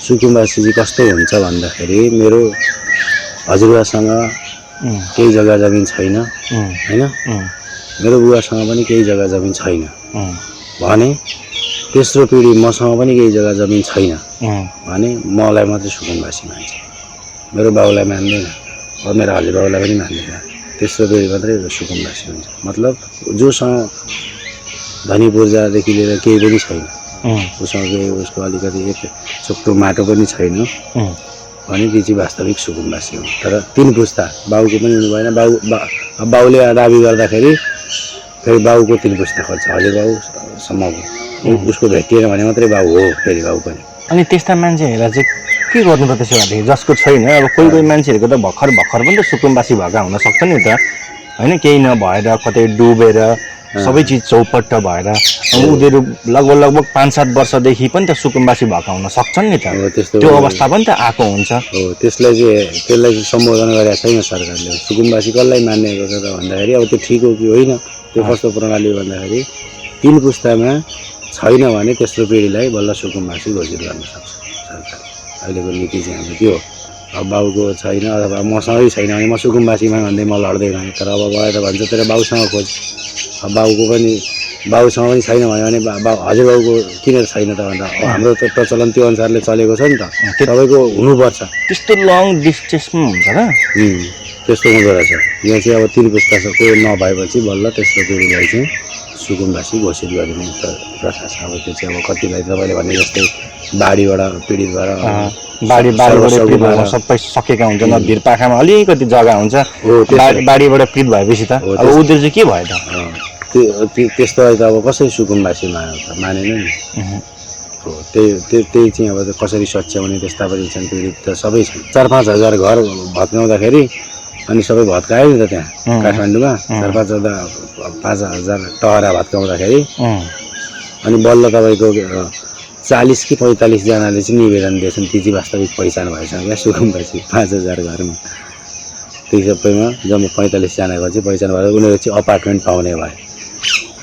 सुकुम्बासी चाहिँ कस्तो हुन्छ भन्दाखेरि मेरो हजुरबासँग केही जग्गा जमिन छैन हैन, मेरो बुवासँग पनि केही जग्गा जमिन छैन भने तेस्रो पिढी मसँग पनि केही जग्गा जमिन छैन भने मलाई मात्रै सुकुम्बासी मान्छ। मेरो बाउलाई मान्दैन, मेरो हजुरबाउलाई पनि मान्दैन। तेस्रो पिढी मात्रै सुकुम्बासी हुन्छ। मतलब जोसँग धनी पूर्जादेखि लिएर केही पनि छैन, उसँग उसको अलिकति एक चोक्टो माटो पनि छैन भने त्यो चाहिँ वास्तविक सुकुम्बासी हो। तर 3 पुस्ता बाउको पनि हुनु भएन। बाउले दाबी गर्दाखेरि फेरि बाउको 3 पुस्ता खोज्छ, हजुरबाउसम्मको उसको भेटिएन भने मात्रै बाउ हो फेरि बाउ पनि। अनि त्यस्ता मान्छेहरूलाई चाहिँ के गर्नु पर्छ त्यसो भए? जसको छैन, अब कोही मान्छेहरूको त भर्खर पनि त सुकुम्बासी भएका हुन सक्छ नि त हैन, केही नभएर कतै डुबेर सबै चिज चौपट्ट भएर उनीहरू लगभग 5-7 वर्षदेखि पनि त सुकुम्बासी भएका हुन सक्छन् नि त। त्यो अवस्था पनि त आएको हुन्छ। हो, त्यसलाई सम्बोधन गरेको छैन सरकारले। सुकुम्बासी कसलाई मान्ने गर्छ त भन्दाखेरि अब त्यो ठिक हो कि होइन, त्यो कस्तो प्रणाली भन्दाखेरि 3 पुस्तामा छैन भने तेस्रो पिढीलाई बल्ल सुकुम्बासी घोषित गर्न सक्छ सरकार। अहिलेको नीति चाहिँ हाम्रो त्यो हो। अब बाउको छैन अथवा मसँगै छैन भने म सुकुम्बासीमा भन्दै म लड्दैन। तर अब गएर भन्छ तेरो बाउसँग खोज। अब बाउसँग पनि छैन भने हजुरबाउको किन छैन त भन्दा हाम्रो त प्रचलन त्यो अनुसारले चलेको छ नि त, सबैको हुनुपर्छ। त्यस्तो लङ डिस्टेन्समा हुन्छ र त्यस्तो हुँदो रहेछ। यहाँ चाहिँ अब 3 पुस्ताको नभएपछि बल्ल तेस्रो पिढीलाई चाहिँ सुकुम्बासी घोषित गरिने प्रथा छ। अब त्यो चाहिँ अब कतिलाई तपाईँले भने जस्तै बाढीबाट पीडित भएर बाढीबाट सबै सकेका हुन्छन्, भिरपाखामा अलिकति जग्गा हुन्छ, बाढीबाट पीडित भएपछि त अब उनीहरू चाहिँ के भयो त? त्यस्तो अहिले त अब कसरी सुकुम्बासी मानेन नि। हो, त्यही चाहिँ अब कसरी सच्याउने त्यस्ता पनि छन्, पीडित त सबै छन्। 4-5 हजार घर भत्काउँदाखेरि अनि सबै भत्कायो नि त त्यहाँ काठमाडौँमा। 4-5 हजार टहरा भत्काउँदाखेरि अनि बल्ल तपाईँको 40 कि 45 जनाले चाहिँ निवेदन दिएछन्। ती चाहिँ वास्तविक पहिचान भएछ क्या सुकुम्बासी 5000 घरमा। ती सबैमा जम्मा 45 जनाको चाहिँ पहिचान भएर उनीहरू चाहिँ अपार्टमेन्ट पाउने भए।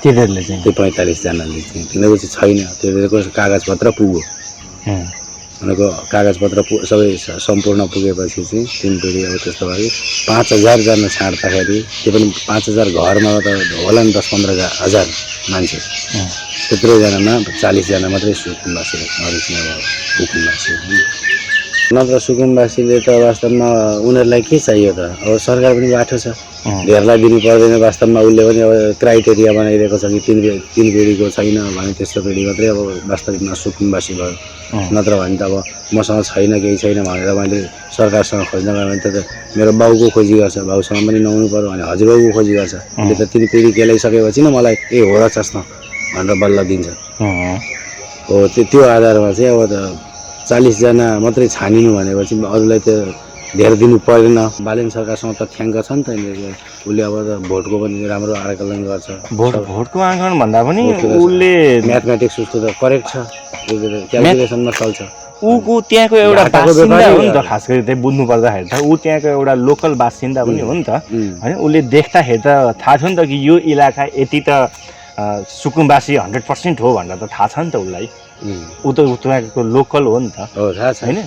तिनीहरूले चाहिँ त्यो 45 जनाले चाहिँ तिनीहरूको चाहिँ छैन, तिनीहरूको कागजपत्र पुग्यो। उनीहरूको कागजपत्र सबै सम्पूर्ण पुगेपछि चाहिँ 3 पिढी अब त्यस्तो भयो। 5000 जना छाड्दाखेरि त्यो पनि 5000 घरमा त होला नि 10-15 हजार मान्छे, त्यत्रो जनामा 40 जना मात्रै सुकुम्बासी सुकुम्बासी। नत्र सुकुम्बासीले त वास्तवमा उनीहरूलाई के चाहियो त? अब सरकार पनि बाठो छ, धेरलाई दिनु पर्दैन। वास्तवमा उसले पनि अब क्राइटेरिया बनाइदिएको छ कि 3 पिढीको छैन भने तेस्रो पिढी मात्रै अब वास्तविकमा सुकुम्बासी भयो। नत्र भने त अब मसँग छैन केही छैन भनेर मैले सरकारसँग खोज्न गएँ भने त मेरो बाउको खोजी गर्छ, बाउसँग पनि नहुनु पर्यो भने हजुरबाउको खोजी गर्छ। उसले त 3 पिढी केलाइसकेपछि न मलाई हो र चस्न भनेर बल्ल दिन्छ। हो, त्यो आधारमा चाहिँ अब त 40 जना मात्रै छानिनु भनेपछि अरूलाई त धेर दिनु पर्दैन। बालेन सरकारसँग तथ्याङ्क छ नि त, उसले अब त भोटको पनि राम्रो आकलन गर्छ। भोटको आकलन भन्दा पनि उसले म्याथमेटिक्स उसको त करेक्ट छ, क्यालकुलेसनमा चल्छ। ऊको त्यहाँको एउटा बासिन्दा हो नि त, खास गरी चाहिँ बुझ्नु पर्दाखेरि त ऊ त्यहाँको एउटा लोकल बासिन्दा पनि हो नि त हैन। उसले देख्दाखेरि त थाहा थियो नि त कि यो इलाका यति त सुकुम्बासी 100% हो भनेर त थाहा छ नि त उसलाई। ऊ त त्यहाँको लोकल हो नि त हैन।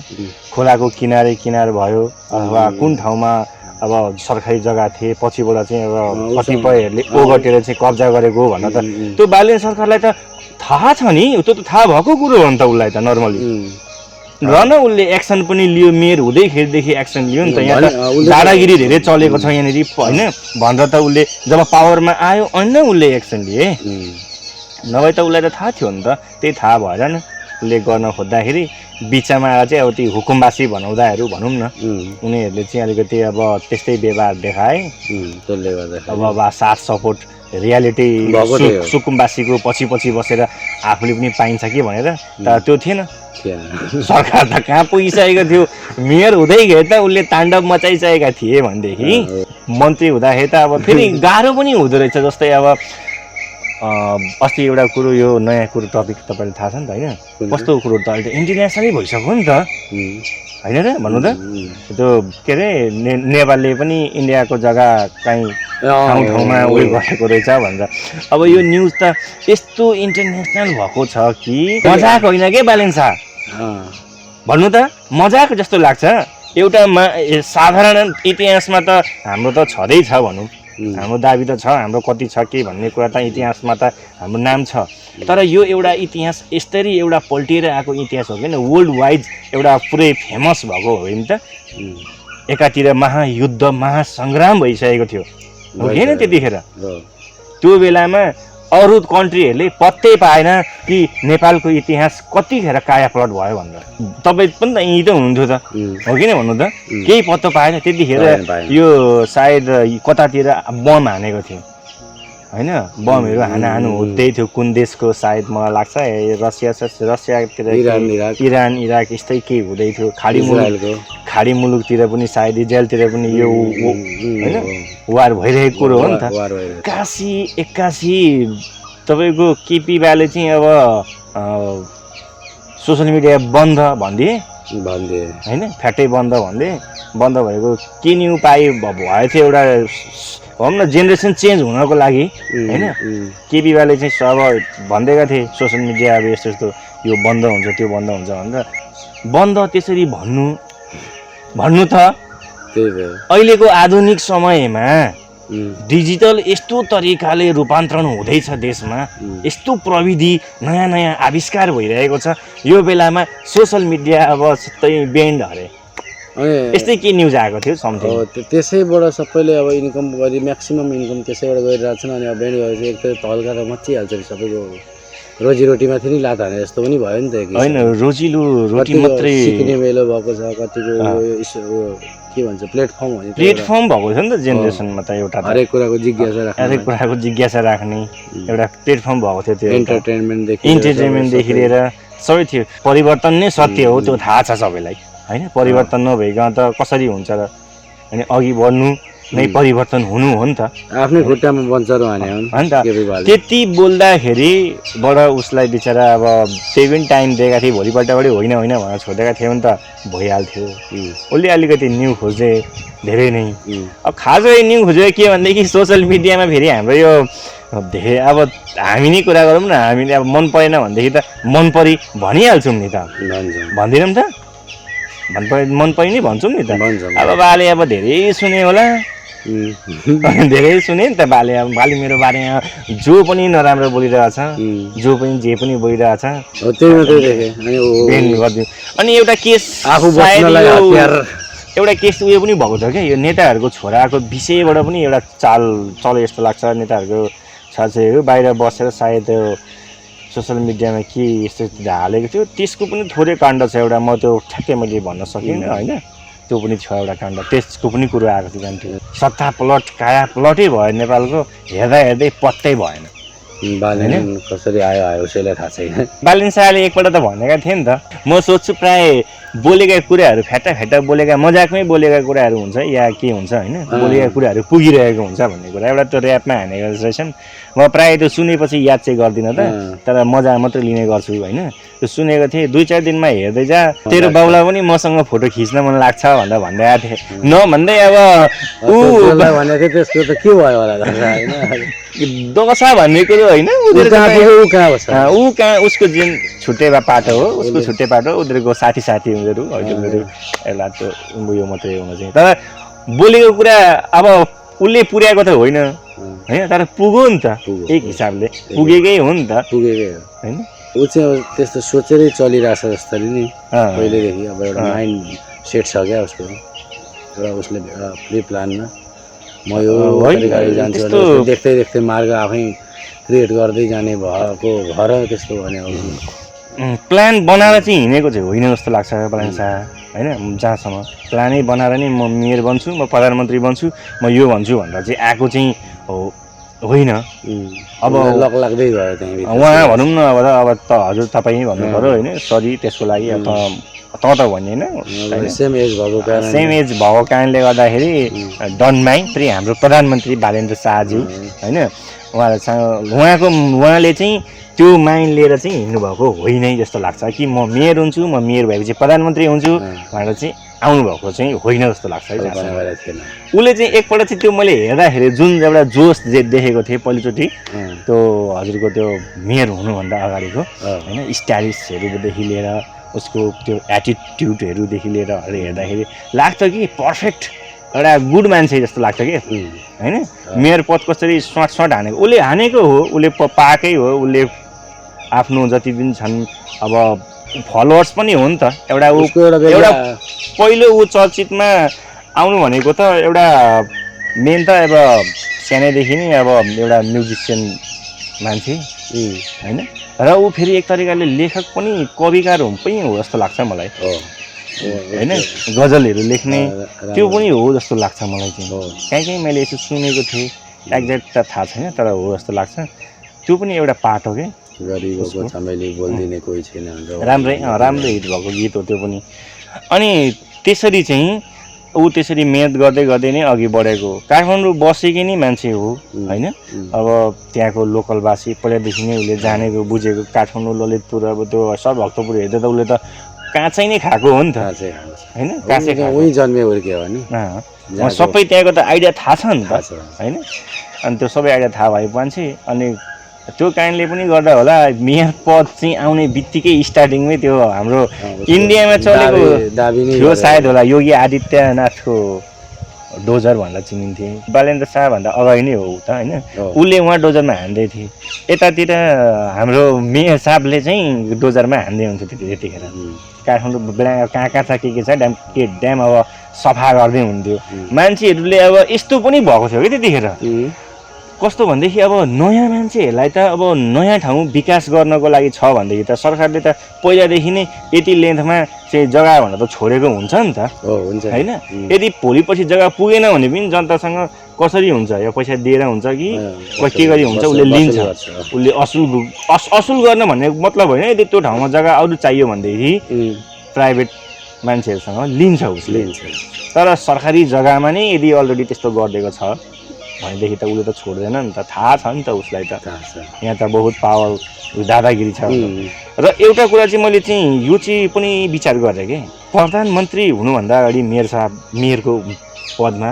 खोलाको किनार भयो अथवा कुन ठाउँमा अब सरकारी जग्गा थिए पछिबाट चाहिँ अब कतिपयहरूले ओगटेर चाहिँ कब्जा गरेको भनेर त त्यो बालेन सरकारलाई त थाहा छ नि। त्यो त थाहा भएको कुरो हो नि त उसलाई त नर्मली। र न उसले एक्सन पनि लियो, मेयर हुँदैखेरिदेखि एक्सन लियो नि त। यहाँ त दादागिरी धेरै चलेको छ यहाँनिर होइन भनेर त उसले जब पावरमा आयो अनि नै उसले एक्सन लिए। नभए त उसलाई त थाहा थियो नि त। त्यही थाहा भएर न उसले गर्न खोज्दाखेरि बिचमा आएर चाहिँ अब त्यो हुकुमबासी बनाउँदाहरू भनौँ न उनीहरूले चाहिँ अलिकति अब त्यस्तै व्यवहार देखाए। अब साथ सपोर्ट रियालिटी सुकुम्बासीको पछि बसेर आफूले पनि पाइन्छ कि भनेर, तर त्यो थिएन। सरकार त कहाँ पुगिसकेको थियो। मेयर हुँदैखेरि त उसले ताण्डव मचाइसकेका थिए भनेदेखि मन्त्री हुँदाखेरि त अब फेरि गाह्रो पनि हुँदो रहेछ। जस्तै अब अस्ति एउटा कुरो, यो नयाँ कुरो टपिक तपाईँलाई थाहा छ नि त होइन, कस्तो कुरो त अहिले इन्टरनेसनलै भइसक्यो नि त होइन र भन्नु त। त्यो के अरे नेपालले पनि इन्डियाको जग्गा काहीँ ठाउँमा उयो गरेको रहेछ भनेर। अब यो न्युज त यस्तो इन्टरनेसनल भएको छ कि मजाक होइन के बालेन शाह। भन्नु त मजाक जस्तो लाग्छ। एउटा साधारण इतिहासमा त हाम्रो त छँदै छ भनौँ, हाम्रो दाबी त छ, हाम्रो कति छ के भन्ने कुरा त इतिहासमा त हाम्रो नाम छ। तर यो एउटा इतिहास यस्तरी एउटा पल्टिएर आएको इतिहास हो कि वर्ल्ड वाइड एउटा पुरै फेमस भएको हो नि त। एकातिर महायुद्ध महासङ्ग्राम भइसकेको थियो हो कि होइन त्यतिखेर। त्यो बेलामा अरू कन्ट्रीहरूले पत्तै पाएन कि नेपालको इतिहास कतिखेर कायापलट भयो भनेर। तपाईँ पनि त यहीँ त हुनुहुन्थ्यो त हो कि भन्नु त, केही पत्तो पाएन त्यतिखेर। यो सायद कतातिर बम हानेको थियो होइन, बमहरू हानाहानु हुँदै थियो। कुन देशको सायद मलाई लाग्छ रसियातिर, इरान इराक यस्तै केही हुँदै थियो। खाडी मुलुकतिर पनि सायद इजरायलतिर पनि यो होइन वार भइरहेको कुरो हो नि त। एक्कासी तपाईँको केपी बाले चाहिँ अब सोसियल मिडिया बन्द भनिदिए होइन, फ्याटै बन्द भएको के न्यु भयो थियो एउटा भनौँ न जेनेरेसन चेन्ज हुनको लागि होइन। केपी बाले चाहिँ अब भन्दैका थिए सोसियल मिडिया अब यस्तो यस्तो यो बन्द हुन्छ त्यो बन्द हुन्छ भनेर। बन्द त्यसरी भन्नु त अहिलेको आधुनिक समयमा डिजिटल यस्तो तरिकाले रूपान्तरण हुँदैछ देशमा, यस्तो प्रविधि नयाँ नयाँ आविष्कार भइरहेको छ। यो बेलामा सोसियल मिडिया अब सबै बेन्ड अरे यस्तै के न्युज आएको थियो समथिङ। त्यसैबाट सबैले अब इन्कम गरी म्याक्सिमम इन्कम त्यसैबाट गरिरहेको छन्। अनि अब बेन्ड गरेपछि एक त हल्का त मचिहाल्छ नि सबैको रोजीरोटीमाथि नि लात हाने जस्तो पनि भयो नि त। होइन रोजी मात्रै सिक्ने बेलो भएको छ, कतिको के भन्छ प्लेटफर्म भएको छ नि त जेनेरेसनमा त। एउटा हरेक कुराको जिज्ञासा राख्ने एउटा प्लेटफर्म भएको थियो। त्यो इन्टरटेनमेन्टदेखि लिएर सबै थियो। परिवर्तन नै सत्य हो त्यो थाहा छ सबैलाई होइन। परिवर्तन नभइकन त कसरी हुन्छ र, अनि अघि बढ्नु नै परिवर्तन हुनु हो नि त। आफ्नै खुट्टामा बन्चरो हाने हो नि त। त्यति बोल्दाखेरिबाट उसलाई बिचरा अब त्यही पनि टाइम दिएका थिए, भोलिपल्टबाटै होइन भनेर छोडिदिएका थियो भने त भइहाल्थ्यो। उसले अलिकति न्यु खोजे धेरै नै। अब खासै न्यु खोजेको के भनेदेखि सोसियल मिडियामा फेरि हाम्रो यो धेरै अब हामी नै कुरा गरौँ न, हामीले अब मन परेन भनेदेखि त मन परी भनिहाल्छौँ नि त, भन्दैनौँ त, मन परि नै भन्छौँ नि त। अब बाले अब धेरै सुने होला, धेरै सुने नि त बाले। अब बाले मेरो बारेमा जो पनि नराम्रो बोलिरहेछ, जो पनि जे पनि बोलिरहेछ अनि एउटा केस उयो पनि भएको छ क्या। यो नेताहरूको छोराको विषयबाट पनि एउटा चाल चले जस्तो लाग्छ। नेताहरूको साथीहरू बाहिर बसेर सायद सोसियल मिडियामा के यस्तो हालेको थियो, त्यसको पनि थोरै काण्ड छ एउटा। म त्यो ठ्याक्कै मैले भन्न सकिनँ होइन। त्यो पनि छ एउटा काण्ड, त्यसको पनि कुरो आएको थियो जान्थ्यो। सत्ता पलट काया पलटै भयो नेपालको, हेर्दै पत्तै भएन। बालेन कसरी आयो उसैलाई थाहा छैन। बालेन शाहले एकपल्ट त भनेका थिए नि त, म सोध्छु प्राय बोलेका कुराहरू फ्याटा बोलेका मजाकमै बोलेका कुराहरू हुन्छ या के हुन्छ होइन, बोलेका कुराहरू पुगिरहेको हुन्छ भन्ने कुरा एउटा त्यो ऱ्यापमा हानेको रहेछन्। म प्रायः त्यो सुनेपछि याद चाहिँ गर्दिनँ त, तर मजा मात्रै लिने गर्छु होइन। त्यो सुनेको थिएँ 2-4 दिनमा हेर्दै जा, तेरो बाउलाई पनि मसँग फोटो खिच्न मन लाग्छ भनेर भन्दै आएको थिएँ। नभन्दै अब भनेको त्यसको त के भयो होला दशा भन्ने कुरो होइन। ऊ कहाँ उसको जुन छुट्टै पाटो हो, उसको छुट्टै पाटो, उनीहरूको साथी उनीहरू हजुरहरू एउटा त्यो उयो मात्रै हुन चाहिँ। तर बोलेको कुरा अब उसले पुर्याएको त होइन होइन, तर पुग्यो नि त एक हिसाबले, पुगेकै हो नि त, पुगेकै हो होइन। ऊ चाहिँ अब त्यस्तो सोचेरै चलिरहेछ जस्तै नि पहिलेदेखि। अब एउटा माइन्ड सेट छ क्या उसको, एउटा उसले एउटा प्री प्लानमा म यो गाडी जान्छु देख्दै मार्ग आफै क्रिएट गर्दै जाने भएको भएर त्यस्तो भने प्लान बनाएर चाहिँ हिँडेको चाहिँ होइन जस्तो लाग्छ बालेन शाह होइन। जहाँसम्म प्लानै बनाएर नै म मेयर बन्छु, म प्रधानमन्त्री बन्छु, म यो भन्छु भनेर चाहिँ आएको चाहिँ होइन। अब लक लाग्दै गयो त्यहीँ उहाँ भनौँ न अब त हजुर तपाईँ भन्नु पऱ्यो होइन, सरी त्यसको लागि। अब त भन्ने होइन, सेम एज भएको कारणले गर्दाखेरि डन्ट माइन्ड हाम्रो प्रधानमन्त्री बालेन्द्र शाहज्यू होइन, उहाँले चाहिँ त्यो माइन्ड लिएर चाहिँ हिँड्नुभएको होइन जस्तो लाग्छ कि म मेयर हुन्छु, म मेयर भएपछि प्रधानमन्त्री हुन्छु भनेर चाहिँ आउनुभएको चाहिँ होइन जस्तो लाग्छ है। उसले चाहिँ एकपल्ट चाहिँ त्यो मैले हेर्दाखेरि जुन एउटा जोस देखेको थिएँ पहिलोचोटि त्यो हजुरको त्यो मेयर हुनुभन्दा अगाडिको होइन, स्टाइलिसहरूदेखि लिएर उसको त्यो एटिट्युडहरूदेखि लिएर हेर्दाखेरि लाग्छ कि पर्फेक्ट एउटा गुड मान्छे जस्तो लाग्छ कि होइन। मेयर पद कसरी स्वाट हानेको, उसले हानेको हो, उसले पाएकै हो, उसले आफ्नो जति पनि छन् अब फलोवर्स पनि हो नि त। एउटा पहिलो ऊ चर्चितमा आउनु भनेको त एउटा मेन त अब सानैदेखि नै अब एउटा म्युजिसियन मान्छे होइन, र ऊ फेरि एक तरिकाले लेखक पनि कविकार पनि हो जस्तो लाग्छ मलाई होइन। गजलहरू लेख्ने त्यो पनि हो जस्तो लाग्छ मलाई चाहिँ। कहीँ मैले यसो सुनेको थिएँ, एक्ज्याक्ट त थाहा छैन, तर हो जस्तो लाग्छ। त्यो पनि एउटा पार्ट हो क्या, राम्रै हिट भएको गीत हो त्यो पनि। अनि त्यसरी चाहिँ ऊ त्यसरी मेहनत गर्दै गर्दै नै अघि बढेको। काठमाडौँ बसेकै नै मान्छे हो होइन। अब त्यहाँको लोकलवासी पहिलादेखि नै उसले जानेको बुझेको। काठमाडौँ, ललितपुर, अब त्यो भक्तपुर हेर्दा त उसले त काँचै नै खाएको हो नि त होइन। काँचै सबै त्यहाँको त आइडिया थाहा छ नि त होइन। अनि त्यो सबै आइडिया थाहा भए मान्छे, अनि त्यो कारणले पनि गर्दा होला मेयर पद चाहिँ आउने बित्तिकै स्टार्टिङमै त्यो हाम्रो इन्डियामा चलेको थियो सायद होला, योगी आदित्यनाथको डोजर भनेर चिनिन्थे। बालेन्द्र शाहभन्दा अगाडि नै हो त होइन। उसले उहाँ डोजरमा हान्दै थिए, यतातिर हाम्रो मेयर साहबले चाहिँ डोजरमा हान्दै हुन्छ त्यतिखेर। काठमाडौँ कहाँ छ के छ ड्याम अब सफा गर्दै हुन्थ्यो। मान्छेहरूले अब यस्तो पनि भएको थियो कि त्यतिखेर। कस्तो भनेदेखि अब नयाँ मान्छेहरूलाई त अब नयाँ ठाउँ विकास गर्नको लागि छ भनेदेखि त सरकारले त पहिलादेखि नै यति लेन्थमा चाहिँ जग्गा भनेर त छोडेको हुन्छ नि त होइन। यदि भोलिपछि जग्गा पुगेन भने पनि जनतासँग कसरी हुन्छ, यो पैसा दिएर हुन्छ कि के गरी हुन्छ, उसले लिन्छ। उसले असुल गर्न भन्ने मतलब होइन। यदि त्यो ठाउँमा जग्गा अरू चाहियो भनेदेखि प्राइभेट मान्छेहरूसँग लिन्छ उसले। तर सरकारी जग्गामा नै यदि अलरेडी त्यस्तो गरिदिएको छ भनेदेखि त उसले त छोड्दैन नि त। थाहा छ नि त उसलाई त, यहाँ त बहुत पावर दादागिरी छ। र एउटा कुरा चाहिँ मैले चाहिँ यो चाहिँ पनि विचार गरेँ कि प्रधानमन्त्री हुनुभन्दा अगाडि मेयरको पदमा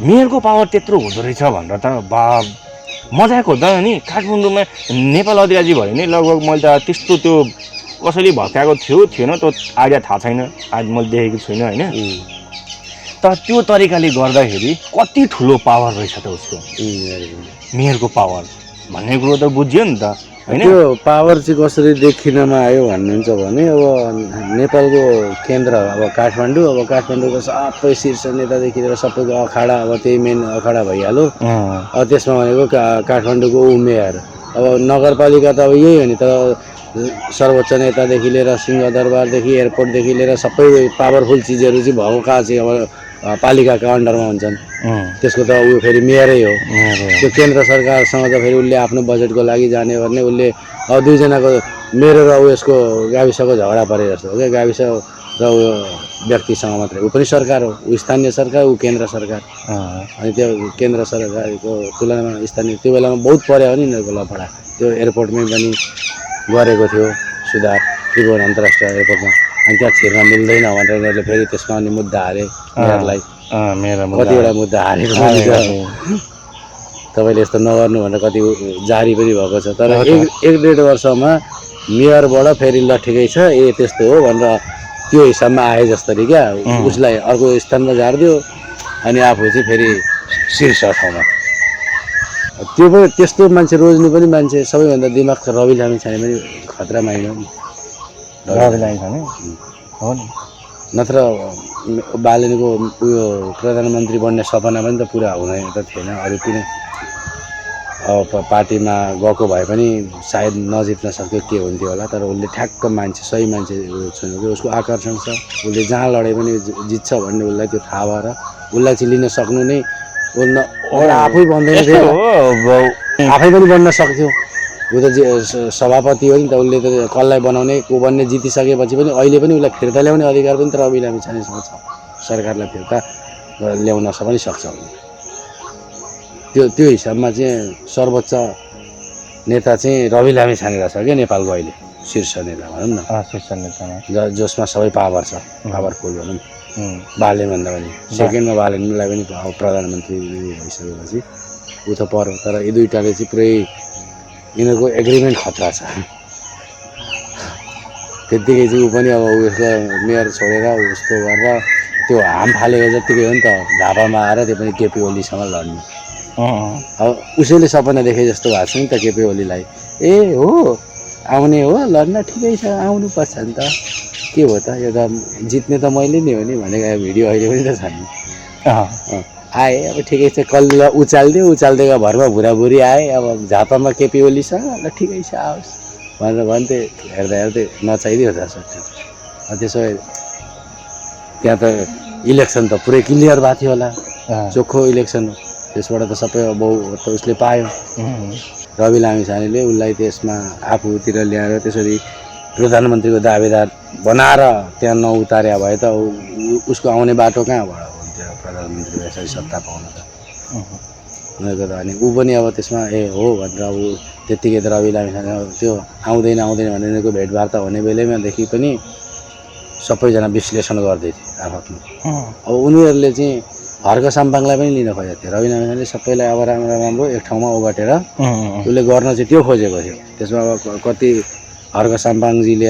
मेयरको पावर त्यत्रो हुँदो रहेछ भनेर त बा मजाक हो त नि। काठमाडौँमा नेपाल अधिराजी भयो नि लगभग मैले त त्यस्तो त्यो कसैले भत्काएको थिएन त्यो आइडिया थाहा छैन, आज मैले देखेको छुइनँ होइन। तर त्यो तरिकाले गर्दाखेरि कति ठुलो पावर रहेछ त उसको, मेयरको पावर भन्ने कुरो त बुझ्यो नि त होइन। त्यो पावर चाहिँ कसरी देखिनमा आयो भन्नुहुन्छ भने अब नेपालको केन्द्र अब काठमाडौँ, अब काठमाडौँको सबै शीर्ष नेतादेखि लिएर सबैको अखाडा, अब त्यही मेन अखाडा भइहाल्यो। अब त्यसमा भनेको काठमाडौँको मेयर, अब नगरपालिका त अब यही हो नि त। सर्वोच्च नेतादेखि लिएर सिंहदरबारदेखि एयरपोर्टदेखि लिएर सबै पावरफुल चिजहरू चाहिँ भएको कहाँ चाहिँ अब पालिकाका अन्डरमा हुन्छन्। त्यसको त उयो फेरि मेयरै हो। त्यो केन्द्र सरकारसँग त फेरि उसले आफ्नो बजेटको लागि जाने गर्ने, उसले अब दुईजनाको मेरो र उयसको गाविसको झगडा परे जस्तो हो क्या। गाविस र उयो व्यक्तिसँग मात्रै, ऊ पनि सरकार हो, ऊ स्थानीय सरकार, ऊ केन्द्र सरकार। अनि त्यो केन्द्र सरकारको तुलनामा स्थानीय त्यो बेलामा बहुत पर्यो नि यिनीहरूको लफडा। त्यो एयरपोर्टमै पनि गरेको थियो सुधार, त्रिभुवन अन्तर्राष्ट्रिय एयरपोर्टमा। अनि त्यहाँ छिर्न मिल्दैन भनेर यिनीहरूले फेरि त्यसमा अनि मुद्दा हाले मेयरलाई। कतिवटा मुद्दा हालेको पनि छ। तपाईँले यस्तो नगर्नु भनेर कति जारी पनि भएको छ। तर एक डेढ वर्षमा मेयरबाट फेरि ल ठिकै छ त्यस्तो हो भनेर त्यो हिसाबमा आए जसरी क्या। उसलाई अर्को स्थानमा झारिदियो अनि आफू चाहिँ फेरि शीर्ष ठाउँमा। त्यो पनि त्यस्तो मान्छे रोज्नु पनि मान्छे सबैभन्दा दिमाग रवि लामिछाने पनि खतरा माइलो नि। रवि लामिछाने हो नि, नत्र बालेनको उयो प्रधानमन्त्री बन्ने सपना पनि त पुरा हुने त थिएन। अरू किन अब पार्टीमा गएको भए पनि सायद नजित्न सक्थ्यो, के हुन्थ्यो होला। तर उसले ठ्याक्क मान्छे सही मान्छे छुन्यो, उसको आकर्षण छ। उसले जहाँ लडे पनि जित्छ भन्ने उसलाई त्यो थाहा भएर उसलाई चाहिँ लिन सक्नु नै आफै बन्दैन थियो, आफै पनि बन्न सक्थ्यो। ऊ त सभापति हो नि त, उसले त कसलाई बनाउने को बन्ने जितिसकेपछि पनि अहिले पनि उसलाई फिर्ता ल्याउने अधिकार पनि त रवि लामिछानेसँग छ। सरकारलाई फिर्ता ल्याउन पनि सक्छ। त्यो हिसाबमा चाहिँ सर्वोच्च नेता चाहिँ रवि लामिछाने रहेछ क्या नेपालको अहिले शीर्ष नेता भनौँ न। शीर्ष नेतामा जसमा सबै पावर छ, पावरफुल भनौँ। बालेभन्दा पनि सेकेन्डमा बालेनलाई पनि प्रधानमन्त्री भइसकेपछि ऊ त पर्यो। तर यी दुईटाले चाहिँ पुरै यिनीहरूको एग्रिमेन्ट खतरा छ। त्यत्तिकै चाहिँ ऊ पनि अब उसको मेयर छोडेर उसको गरेर त्यो हाम फालेको जत्तिकै हो नि त झापामा आएर त्यो पनि केपी ओलीसँग लड्नु। अब उसैले सपना देखे जस्तो भएको छ नि त केपी ओलीलाई। ए हो आउने हो लड्न ठिकै छ आउनुपर्छ नि त के हो त यो त जित्ने त मैले नै हो नि भनेको भिडियो अहिले पनि त छ नि। आए अब ठिकै छ कल्लो उचालिदियो भरमा भुराभुरी आए अब झापामा केपी ओलीसँग ल ठिकै छ आओस् भनेर भन्थे हेर्दा हेर्दै नचाहिदियो त सट्टै। त्यसो भए त्यहाँ त इलेक्सन त पुरै क्लियर भएको थियो होला चोखो इलेक्सन हो त्यसबाट त सबै अब त उसले पायो। रवि लामिछानेले उसलाई त्यसमा आफूतिर ल्याएर त्यसरी प्रधानमन्त्रीको दावेदार बनाएर त्यहाँ नउतार्या भए त उसको आउने बाटो कहाँबाट हुन्थ्यो प्रधानमन्त्री यसरी सत्ता पाउन त उनीहरूको त। अनि ऊ पनि अब त्यसमा ए हो भनेर अब त्यत्तिकै त रवि लामिछाने त्यो आउँदैन भनेर उनीहरूको भेटवार्ता हुने बेलैमादेखि पनि सबैजना विश्लेषण गर्दै थिए आफ्नो। अब उनीहरूले चाहिँ हर्क साम्पाङलाई पनि लिन खोजेको थियो। रवि लामिछानेले सबैलाई अब राम्रो एक ठाउँमा ओगटेर उसले गर्न चाहिँ त्यो खोजेको थियो। त्यसमा अब कति हर्क साम्पाङजीले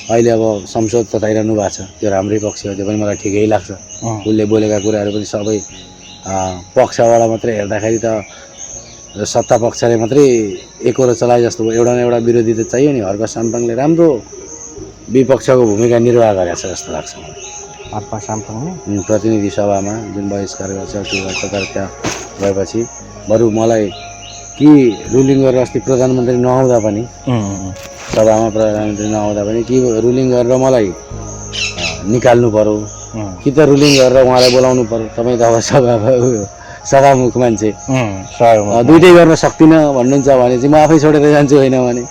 अहिले अब संसद तताइरहनु भएको छ त्यो राम्रै पक्ष हो त्यो पनि मलाई ठिकै लाग्छ। उसले बोलेका कुराहरू पनि सबै पक्षबाट मात्रै हेर्दाखेरि त सत्ता पक्षले मात्रै एकरो चलाए जस्तो भयो। एउटा न एउटा विरोधी त चाहियो नि। हर्क साम्पाङले राम्रो विपक्षको भूमिका निर्वाह गरेको छ जस्तो लाग्छ मलाई। हर्क साम्पाङले प्रतिनिधि सभामा जुन बहिष्कार गर्छ के गर्छ तर त्यहाँ गएपछि बरु मलाई कि रुलिङ गरेर अस्ति प्रधानमन्त्री नआउँदा पनि सभामा प्रधानमन्त्री नआउँदा पनि कि रुलिङ गरेर मलाई निकाल्नु पर्यो कि त रुलिङ गरेर उहाँलाई बोलाउनु पर्यो। तपाईँ त अब सभामुख मान्छे दुइटै गर्न सक्दिनँ भन्नुहुन्छ भने चाहिँ म आफै छोडेर जान्छु होइन भने